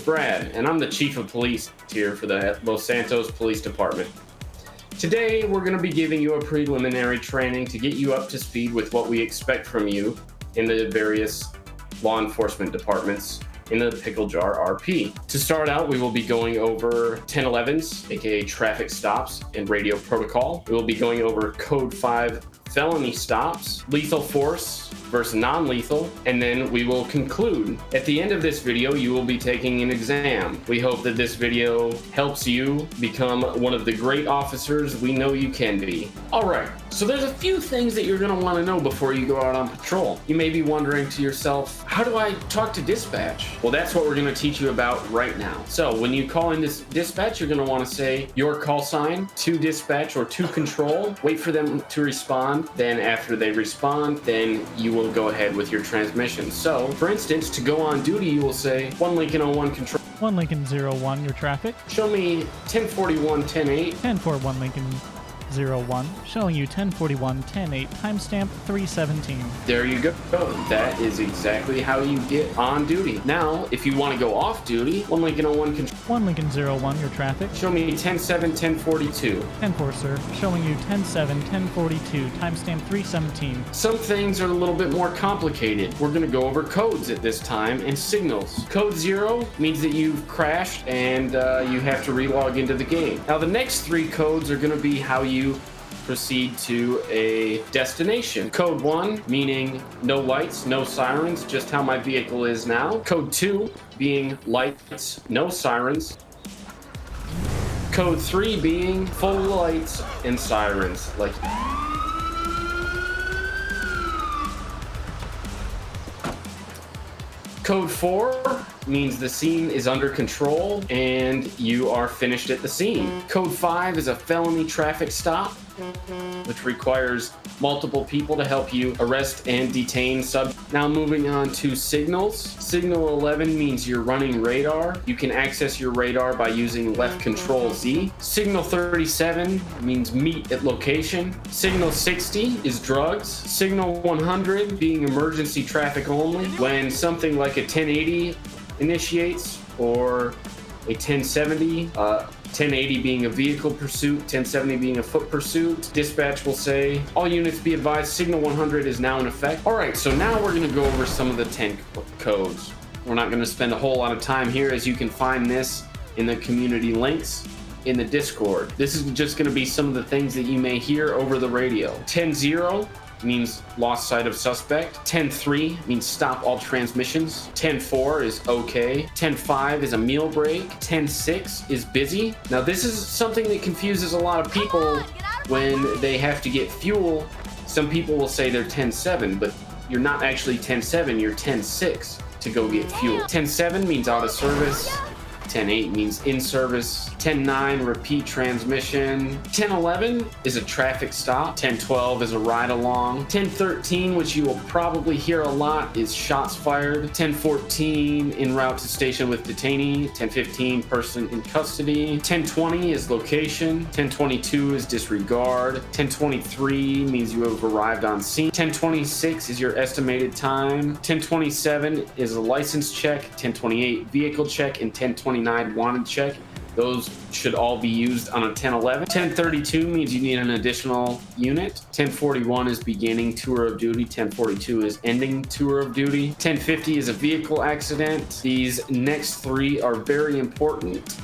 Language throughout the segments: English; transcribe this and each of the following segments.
Brad, and I'm the Chief of Police here for the Los Santos Police Department. Today, we're going to be giving you a preliminary training to get you up to speed with what we expect from you in the various law enforcement departments in the ThePickleJar RP. To start out, we will be going over 1011s, aka traffic stops and radio protocol. We will be going over Code 5 felony stops, lethal force versus non-lethal, and then we will conclude. At the end of this video, you will be taking an exam. We hope that this video helps you become one of the great officers we know you can be. All right, so there's a few things that you're gonna wanna know before you go out on patrol. You may be wondering to yourself, how do I talk to dispatch? Well, that's what we're gonna teach you about right now. So when you call in this dispatch, you're gonna wanna say your call sign to dispatch or to control, wait for them to respond. Then after they respond, then you will go ahead with your transmission. So, for instance, to go on duty, you will say, 1 Lincoln 01 control. 1 Lincoln 01, your traffic. Show me 1041 10-8. 1041 Lincoln 01, showing you 1041 10-8, timestamp 317. There you go. That is exactly how you get on duty. Now, if you want to go off duty, 1 Lincoln 01 control. 1 Lincoln 01, your traffic. Show me 10-7 10-42. 10-4, sir, showing you 10-7 10-42, timestamp 317. Some things are a little bit more complicated. We're going to go over codes at this time and signals. Code 0 means that you've crashed and you have to relog into the game. Now, the next 3 codes are going to be how you proceed to a destination. Code 1 meaning no lights, no sirens, just how my vehicle is now. Code 2 being lights, no sirens. Code 3 being full lights and sirens. Like Code 4 means the scene is under control and you are finished at the scene. Code 5 is a felony traffic stop, which requires multiple people to help you arrest and detain subjects. Now moving on to signals. Signal 11 means you're running radar. You can access your radar by using left control Z. Signal 37 means meet at location. Signal 60 is drugs. Signal 100 being emergency traffic only. When something like a 1080 initiates or a 1070, 1080 being a vehicle pursuit, 1070 being a foot pursuit. Dispatch will say, all units be advised, signal 100 is now in effect. All right, so now we're gonna go over some of the 10 codes. We're not gonna spend a whole lot of time here, as you can find this in the community links in the Discord. This is just gonna be some of the things that you may hear over the radio. 10-0 means lost sight of suspect. 10-3 means stop all transmissions. 10-4 is okay. 10-5 is a meal break. 10-6 is busy. Now this is something that confuses a lot of people when they have to get fuel. Some people will say they're 10-7, but you're not actually 10-7, you're 10-6 to go get fuel. 10-7 means out of service. 10-8 means in service. 10-9 repeat transmission. 10-11 is a traffic stop. 10-12 is a ride along. 10-13, which you will probably hear a lot, is shots fired. 10-14 en route to station with detainee. 10-15 person in custody. 10-20 is location. 10-22 is disregard. 10-23 means you have arrived on scene. 10-26 is your estimated time. 10-27 is a license check. 10-28 vehicle check, and 10-29 wanted check. Those should all be used on a 10-11. 10-32 means you need an additional unit. 10-41 is beginning tour of duty. 10-42 is ending tour of duty. 10-50 is a vehicle accident. These next 3 are very important.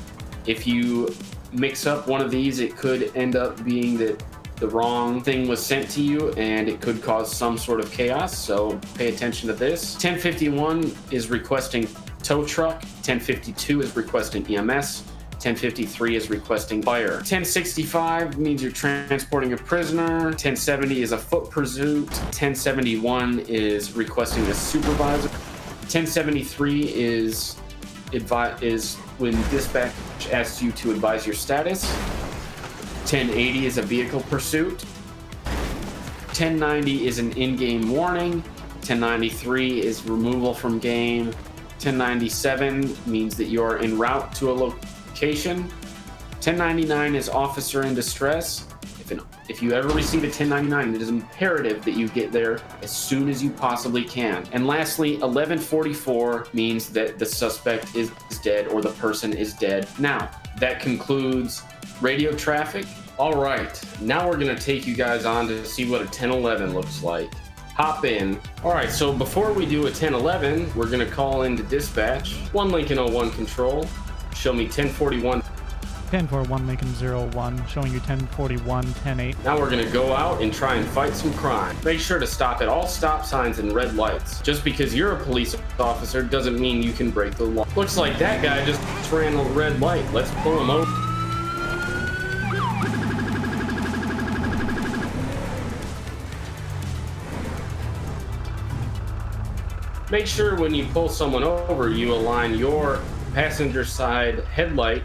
If you mix up one of these, it could end up being that the wrong thing was sent to you and it could cause some sort of chaos, so pay attention to this. 10-51 is requesting tow truck. 10-52 is requesting EMS. 10-53 is requesting fire. 10-65 means you're transporting a prisoner. 10-70 is a foot pursuit. 10-71 is requesting a supervisor. 10-73 is when dispatch asks you to advise your status. 10-80 is a vehicle pursuit. 10-90 is an in-game warning. 10-93 is removal from game. 10-97 means that you are en route to a location. 10-99 is officer in distress. If you ever receive a 1099, it is imperative that you get there as soon as you possibly can. And lastly, 1144 means that the suspect is dead or the person is dead. Now, that concludes radio traffic. All right, now we're gonna take you guys on to see what a 1011 looks like. Hop in. All right, so before we do a 1011, we're gonna call into dispatch. 1 Lincoln 01 control, show me 1041. 1041 Lincoln 01, showing you 1041 108. Now we're gonna go out and try and fight some crime. Make sure to stop at all stop signs and red lights. Just because you're a police officer doesn't mean you can break the law. Looks like that guy just ran a red light. Let's pull him over. Make sure when you pull someone over, you align your passenger side headlight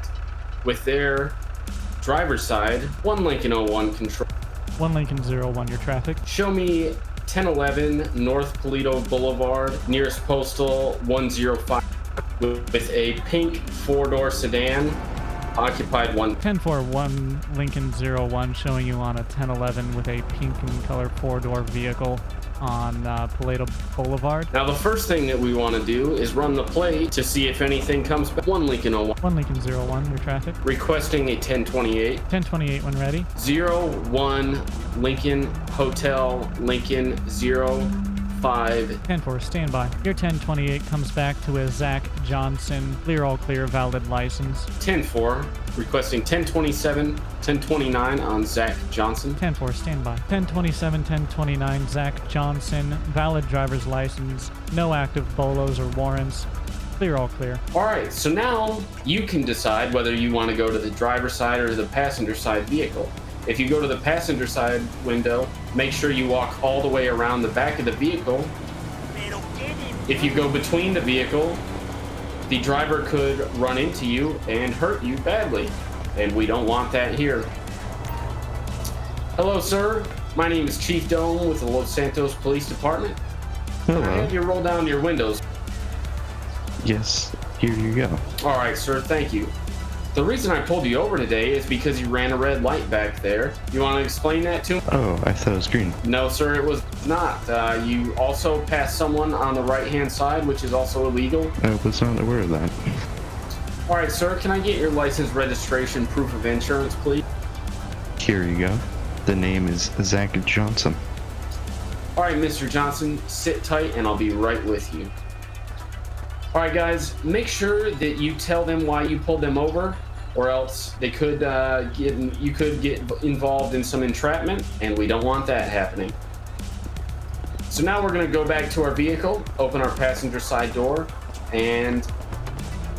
with their driver's side. 1 Lincoln 01 control. 1 Lincoln 01, your traffic. Show me 1011 North Polito Boulevard, nearest postal 105, with a pink 4-door sedan, occupied 1. 1041 Lincoln 01, showing you on a 1011 with a pink in color 4-door vehicle on Polito Boulevard. Now the first thing that we want to do is run the plate to see if anything comes back. 1 Lincoln 01. 1 Lincoln 01, your traffic. Requesting a 1028. 1028 when ready. 01 Lincoln Hotel Lincoln 05. 10-4, stand by. Your 1028 comes back to a Zach Johnson, clear all clear, valid license. 10-4, requesting 1027, 1029 on Zach Johnson. 10-4, stand by. 1027, 1029, Zach Johnson, valid driver's license, no active bolos or warrants. Clear all clear. All right, so now you can decide whether you want to go to the driver's side or the passenger side vehicle. If you go to the passenger side window, make sure you walk all the way around the back of the vehicle. If you go between the vehicle, the driver could run into you and hurt you badly, and we don't want that here. Hello, sir. My name is Chief Dome with the Los Santos Police Department. Hello. Can I have you roll down your windows? Yes, here you go. All right, sir, thank you. The reason I pulled you over today is because you ran a red light back there. You want to explain that to me? Oh, I thought it was green. No, sir, it was not. You also passed someone on the right-hand side, which is also illegal. I was not aware of that. All right, sir, can I get your license, registration, proof of insurance, please? Here you go. The name is Zach Johnson. All right, Mr. Johnson, sit tight and I'll be right with you. All right, guys, make sure that you tell them why you pulled them over, or else they could you could get involved in some entrapment, and we don't want that happening. So now we're going to go back to our vehicle, open our passenger side door, and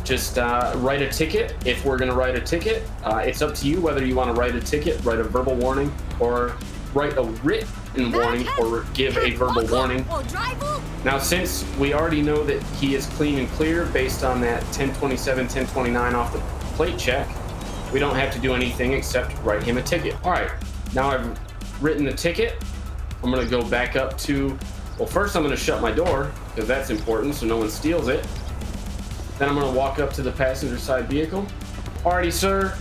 just write a ticket. If we're going to write a ticket, it's up to you whether you want to write a ticket, write a verbal warning, or write a written warning, or give a verbal warning. Now, since we already know that he is clean and clear based on that 1027, 1029 off the plate check, we don't have to do anything except write him a ticket. All right, now I've written the ticket. I'm going to go back up to, well, first I'm going to shut my door because that's important so no one steals it. Then I'm going to walk up to the passenger side vehicle. Alrighty, sir.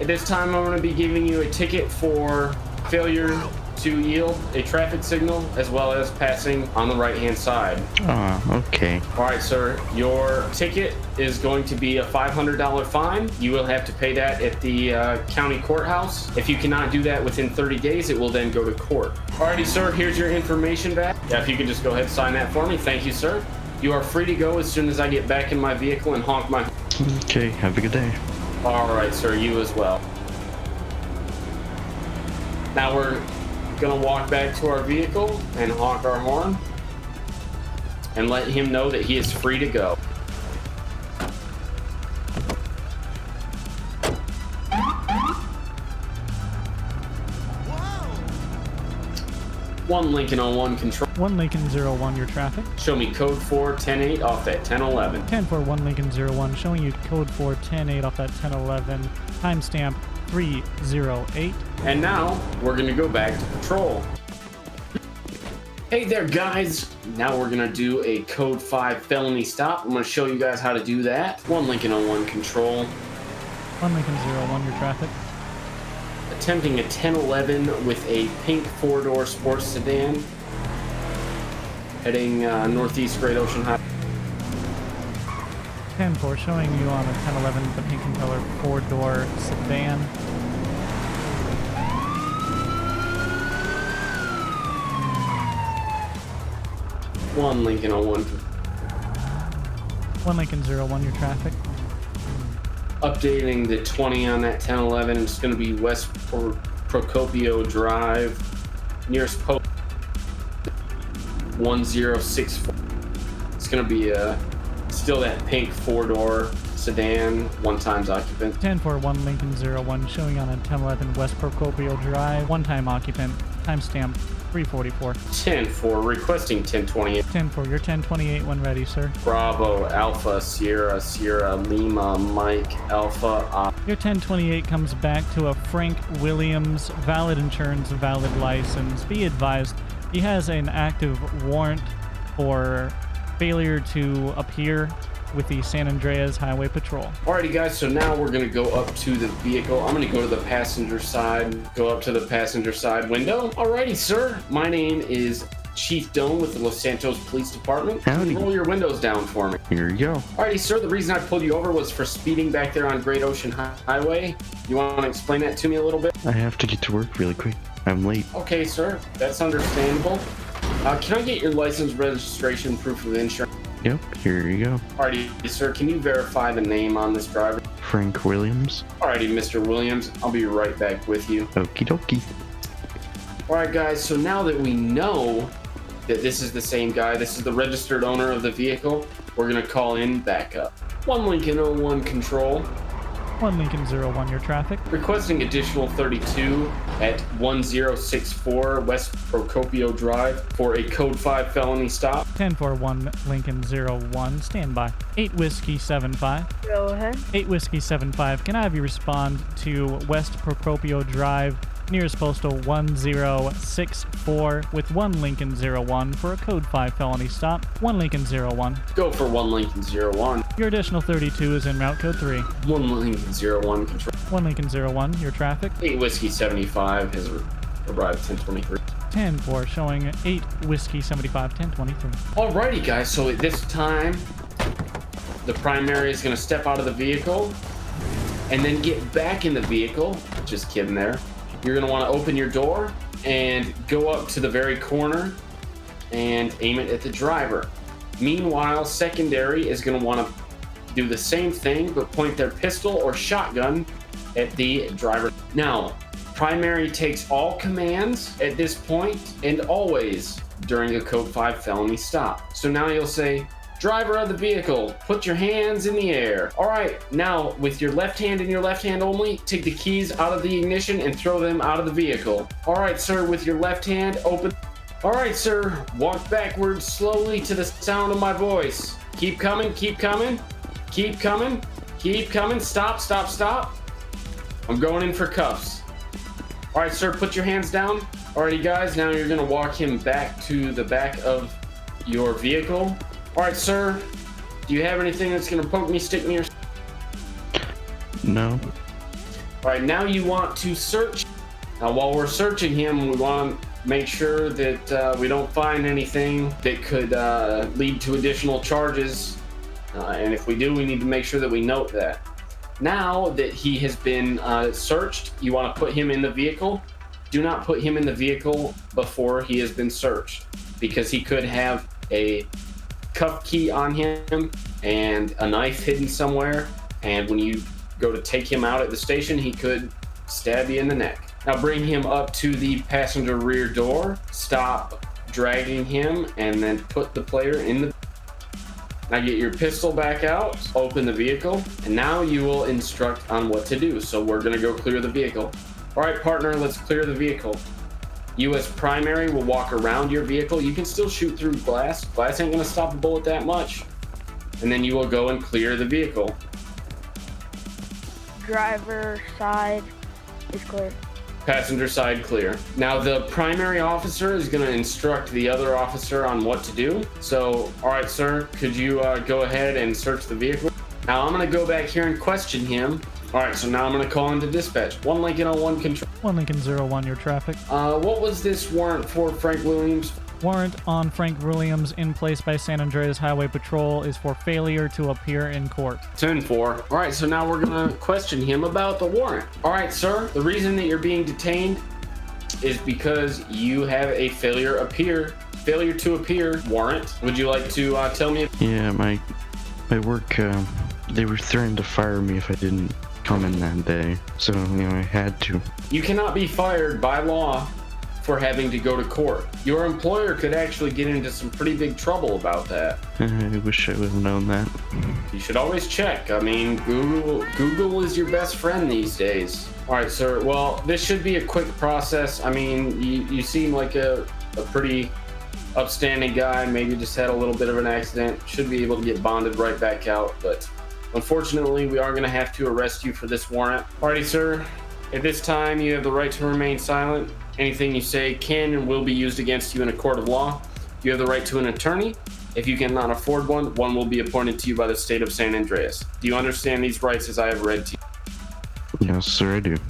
At this time, I'm going to be giving you a ticket for failure to yield a traffic signal, as well as passing on the right-hand side. Oh, okay. All right, sir. Your ticket is going to be a $500 fine. You will have to pay that at the county courthouse. If you cannot do that within 30 days, it will then go to court. Alrighty, sir. Here's your information back. Yeah, if you could just go ahead and sign that for me. Thank you, sir. You are free to go as soon as I get back in my vehicle and honk my... Okay, have a good day. All right, sir. You as well. Now we're gonna walk back to our vehicle and honk our horn and let him know that he is free to go. One Lincoln 01 control. 1 Lincoln 01, your traffic. Show me code 410-8 off that 1011. 1041 Lincoln 01, showing you code 410-8 off that 1011. Timestamp 308. And now we're gonna go back to patrol. Hey there, guys. Now we're gonna do a code 5 felony stop. I'm gonna show you guys how to do that. 1 Lincoln 01 control. 1 Lincoln 01, your traffic. attempting a 1011 with a pink 4-door sports sedan, heading northeast Great Ocean High. 10-4, showing you on a 1011 the pink and color 4-door sedan. One Lincoln 01. 1 Lincoln 01, your traffic. Updating the 20 on that 1011. It's going to be West Procopio Drive, nearest post 1064. It's going to be still that pink 4-door sedan, 1-time occupant. 10-4, 1 Lincoln 01, showing on a 1011 West Procopio Drive, 1-time occupant, timestamp 344. 10-4, requesting 1028. 10-4, your 1028 when ready, sir. Bravo, Alpha, Sierra, Sierra, Lima, Mike, Alpha, Your 1028 comes back to a Frank Williams, valid insurance, valid license. Be advised, he has an active warrant for failure to appear with the San Andreas Highway Patrol. Alrighty guys, so now we're gonna go up to the vehicle. I'm gonna go to the passenger side, go up to the passenger side window. Alrighty, sir. My name is Chief Doan with the Los Santos Police Department. Howdy. Roll your windows down for me. Here you go. Alrighty, sir. The reason I pulled you over was for speeding back there on Great Ocean Highway. You want to explain that to me a little bit? I have to get to work really quick. I'm late. Okay, sir. That's understandable. Can I get your license, registration, proof of insurance? Yep, here you go. Alrighty, sir. Can you verify the name on this driver? Frank Williams. Alrighty, Mr. Williams. I'll be right back with you. Okie dokie. Alright, guys. So now that we know that this is the same guy, this is the registered owner of the vehicle, we're going to call in backup. 1 Lincoln 01 control. 1 Lincoln 01, your traffic. Requesting additional 32 at 1064 West Procopio Drive for a code 5 felony stop. 1041 Lincoln 01, stand by. 8 Whiskey 75. Go ahead. 8 Whiskey 75, can I have you respond to West Procopio Drive, nearest postal 1064 with 1 Lincoln 01 for a code 5 felony stop. 1 Lincoln 01. Go for 1 Lincoln 01. Your additional 32 is in route code 3. 1 Lincoln 01 control. 1 Lincoln 01, your traffic. 8 Whiskey 75 has arrived 1023. 10-4, showing 8 Whiskey 75, 1023. Alrighty, guys. So at this time, the primary is going to step out of the vehicle and then get back in the vehicle. Just kidding there. You're going to want to open your door and go up to the very corner and aim it at the driver. Meanwhile, secondary is going to want to do the same thing, but point their pistol or shotgun at the driver. Now, primary takes all commands at this point and always during a code 5 felony stop. So now you'll say, driver of the vehicle, put your hands in the air. All right, now with your left hand and your left hand only, take the keys out of the ignition and throw them out of the vehicle. All right, sir, with your left hand, open. All right, sir, walk backwards slowly to the sound of my voice. Keep coming, keep coming, keep coming, keep coming. Stop, stop, stop. I'm going in for cuffs. All right, sir, put your hands down. Alrighty, guys, now you're gonna walk him back to the back of your vehicle. All right, sir, do you have anything that's going to poke me, stick me, or... No. All right, now you want to search. Now, while we're searching him, we want to make sure that we don't find anything that could lead to additional charges. And if we do, we need to make sure that we note that. Now that he has been searched, you want to put him in the vehicle. Do not put him in the vehicle before he has been searched, because he could have a cuff key on him and a knife hidden somewhere, and when you go to take him out at the station, he could stab you in the neck. Now bring him up to the passenger rear door, stop dragging him, and then put the player in the... Now get your pistol back out, open the vehicle, and now you will instruct on what to do. So we're gonna go clear the vehicle. All right, partner, let's clear the vehicle. U.S. primary will walk around your vehicle. You can still shoot through glass. Glass ain't gonna stop a bullet that much. And then you will go and clear the vehicle. Driver side is clear. Passenger side clear. Now the primary officer is gonna instruct the other officer on what to do. So, all right, sir, could you go ahead and search the vehicle? Now I'm gonna go back here and question him. All right, so now I'm gonna call into dispatch. 1 Lincoln 01 control. 1 Lincoln 01, your traffic. What was this warrant for, Frank Williams? Warrant on Frank Williams in place by San Andreas Highway Patrol is for failure to appear in court. 10-4. All right, so now we're gonna question him about the warrant. All right, sir, the reason that you're being detained is because you have a failure to appear warrant. Would you like to tell me? Yeah, my work, they were threatening to fire me if I didn't come in that day. So, I had to. You cannot be fired by law for having to go to court. Your employer could actually get into some pretty big trouble about that. I wish I would have known that. You should always check. I mean, Google is your best friend these days. All right, sir. Well, this should be a quick process. I mean, you seem like a pretty upstanding guy. Maybe just had a little bit of an accident. Should be able to get bonded right back out. But unfortunately, we are going to have to arrest you for this warrant. Alrighty, sir. At this time, you have the right to remain silent. Anything you say can and will be used against you in a court of law. You have the right to an attorney. If you cannot afford one, one will be appointed to you by the state of San Andreas. Do you understand these rights as I have read to you? Yes, sir, I do. Do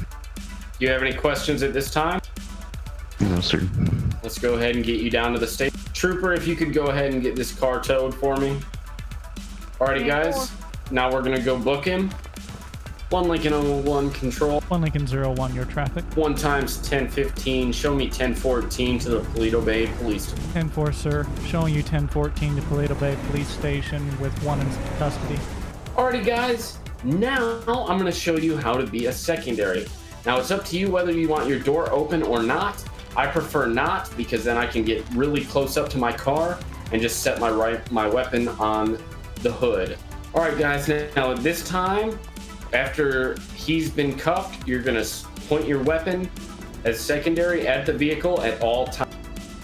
you have any questions at this time? No, sir. Let's go ahead and get you down to the state. Trooper, if you could go ahead and get this car towed for me. Alrighty, guys. Now we're gonna go book him. 1 Lincoln 01 control. 1 Lincoln 01, your traffic. 1 times 1015. Show me 1014 to the Paleto Bay Police Station. 10-4, sir. Showing you 1014 to Paleto Bay Police Station with 1 in custody. Alrighty, guys. Now I'm going to show you how to be a secondary. Now it's up to you whether you want your door open or not. I prefer not, because then I can get really close up to my car and just set my weapon on the hood. Alright, guys. Now at this time, after he's been cuffed, you're going to point your weapon as secondary at the vehicle at all times.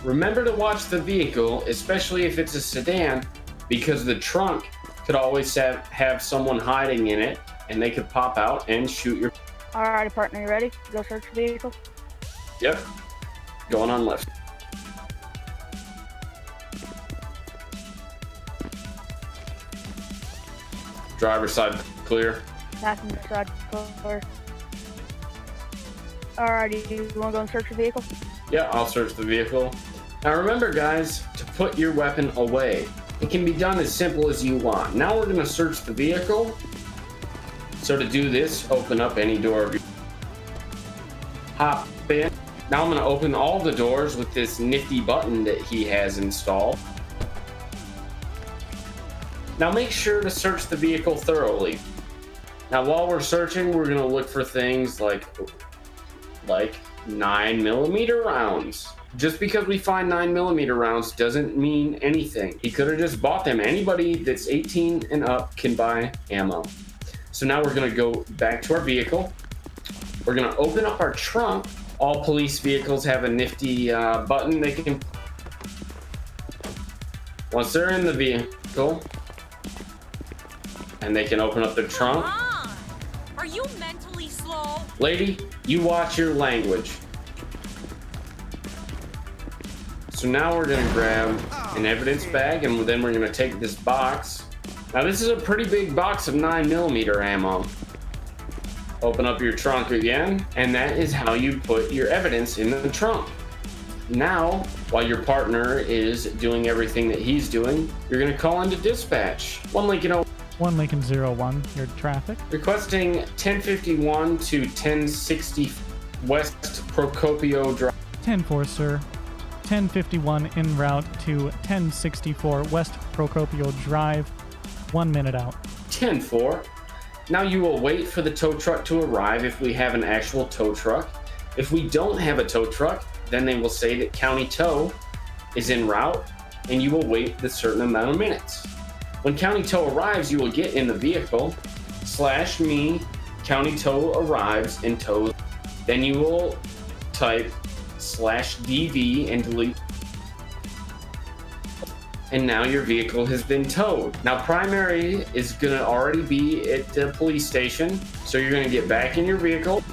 Remember to watch the vehicle, especially if it's a sedan, because the trunk could always have someone hiding in it, and they could pop out and shoot your... Alright, partner, you ready? Go search the vehicle. Yep. Going on left. Driver's side clear. Passenger side clear. Alrighty, you want to go and search the vehicle? Yeah, I'll search the vehicle. Now remember, guys, to put your weapon away. It can be done as simple as you want. Now we're going to search the vehicle. So to do this, open up any door. Hop in. Now I'm going to open all the doors with this nifty button that he has installed. Now make sure to search the vehicle thoroughly. Now while we're searching, we're going to look for things like 9mm rounds. Just because we find 9mm rounds doesn't mean anything. He could have just bought them. Anybody that's 18 and up can buy ammo. So now we're going to go back to our vehicle. We're going to open up our trunk. All police vehicles have a nifty button they can... Once they're in the vehicle, and they can open up their trunk. Are you mentally slow? Lady, you watch your language. So now we're gonna grab an evidence bag, and then we're gonna take this box. Now this is a pretty big box of 9mm ammo. Open up your trunk again, and that is how you put your evidence in the trunk. Now, while your partner is doing everything that he's doing, you're gonna call into dispatch. 1 Lincoln 1 Lincoln 01, your traffic. Requesting 1051 to 1060 West Procopio Drive. 10-4, sir. 1051 en route to 1064 West Procopio Drive. 1 minute out. 10-4. Now you will wait for the tow truck to arrive if we have an actual tow truck. If we don't have a tow truck, then they will say that County Tow is en route, and you will wait the certain amount of minutes. When County Tow arrives, you will get in the vehicle, /me, County Tow arrives and tows. Then you will type /DV and delete. And now your vehicle has been towed. Now primary is gonna already be at the police station, so you're gonna get back in your vehicle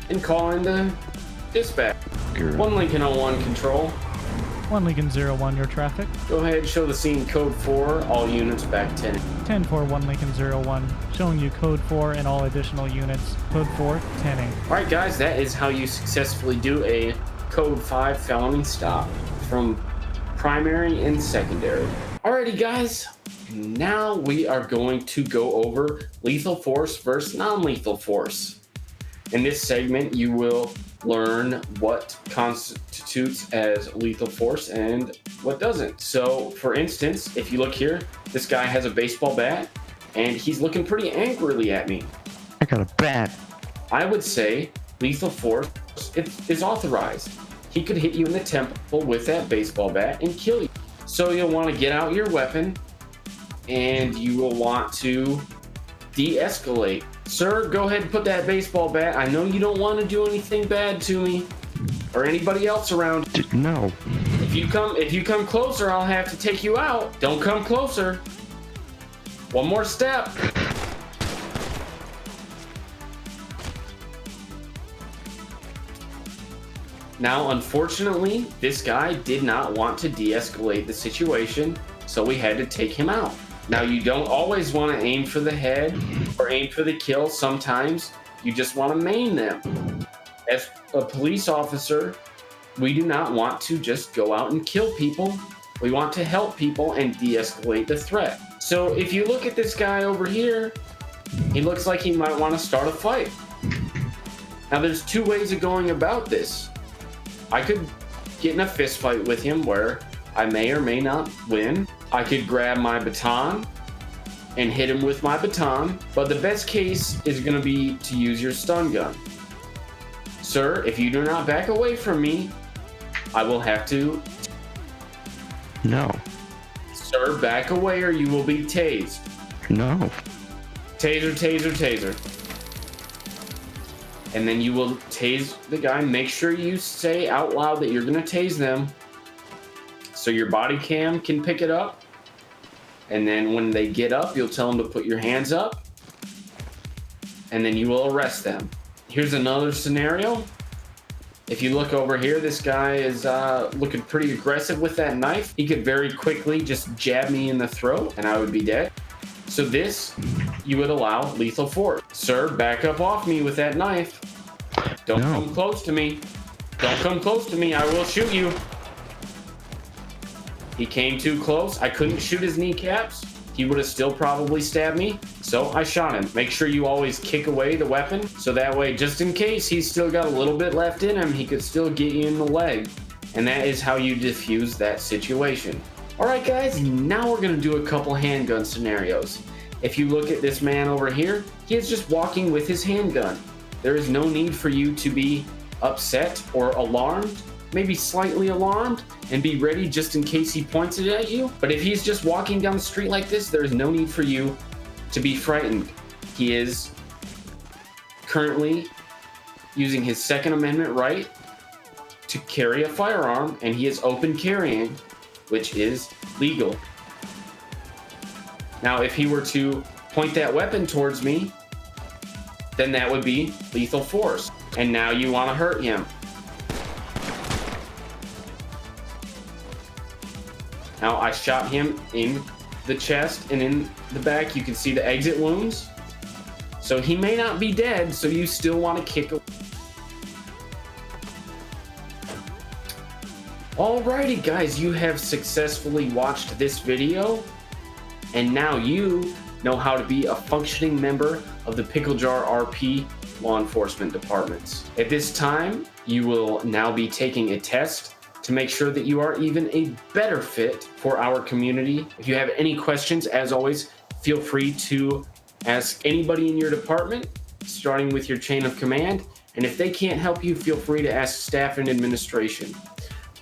and call into dispatch. 1 Lincoln 01 control. 1 Lincoln 01, your traffic. Go ahead, show the scene code 4, all units back 10. 10-4, 1 Lincoln 01, showing you code 4 and all additional units. Code 4, 10-8. Alright guys, that is how you successfully do a code 5 felony stop from primary and secondary. Alrighty guys, now we are going to go over lethal force versus non-lethal force. In this segment, you will learn what constitutes as lethal force and what doesn't. So, for instance, if you look here, this guy has a baseball bat, and he's looking pretty angrily at me. I got a bat. I would say lethal force is authorized. He could hit you in the temple with that baseball bat and kill you. So you'll want to get out your weapon, and you will want to de-escalate. Sir, go ahead and put that baseball bat. I know you don't want to do anything bad to me or anybody else around. No. If you come closer, I'll have to take you out. Don't come closer. One more step. Now, unfortunately, this guy did not want to de-escalate the situation, so we had to take him out. Now, you don't always want to aim for the head or aim for the kill. Sometimes you just want to maim them. As a police officer, we do not want to just go out and kill people. We want to help people and de-escalate the threat. So if you look at this guy over here, he looks like he might want to start a fight. Now, there's two ways of going about this. I could get in a fist fight with him where I may or may not win. I could grab my baton and hit him with my baton, but the best case is going to be to use your stun gun. Sir, if you do not back away from me, I will have to... No. Sir, back away or you will be tased. No. Taser, taser, taser. And then you will tase the guy. Make sure you say out loud that you're going to tase them so your body cam can pick it up. And then when they get up, you'll tell them to put your hands up. And then you will arrest them. Here's another scenario. If you look over here, this guy is looking pretty aggressive with that knife. He could very quickly just jab me in the throat and I would be dead. So this, you would allow lethal force. Sir, back up off me with that knife. Don't come close to me. Don't come close to me. I will shoot you. He came too close. I couldn't shoot his kneecaps. He would have still probably stabbed me. So I shot him. Make sure you always kick away the weapon. So that way, just in case he's still got a little bit left in him, he could still get you in the leg. And that is how you diffuse that situation. All right, guys, now we're gonna do a couple handgun scenarios. If you look at this man over here, he is just walking with his handgun. There is no need for you to be upset or alarmed, maybe slightly alarmed, and be ready just in case he points it at you. But if he's just walking down the street like this, there is no need for you to be frightened. He is currently using his Second Amendment right to carry a firearm, and he is open carrying, which is legal. Now, if he were to point that weapon towards me, then that would be lethal force. And now you want to hurt him. Now, I shot him in the chest and in the back. You can see the exit wounds. So he may not be dead, so you still want to kick him. Alrighty, guys, you have successfully watched this video. And now you know how to be a functioning member of the ThePickleJar RP Law Enforcement Departments. At this time, you will now be taking a test to make sure that you are even a better fit for our community. If you have any questions, as always, feel free to ask anybody in your department, starting with your chain of command. And if they can't help you, feel free to ask staff and administration.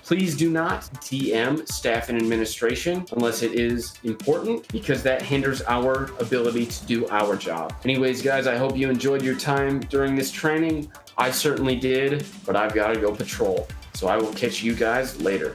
Please do not DM staff and administration unless it is important, because that hinders our ability to do our job. Anyways, guys, I hope you enjoyed your time during this training. I certainly did, but I've got to go patrol. So I will catch you guys later.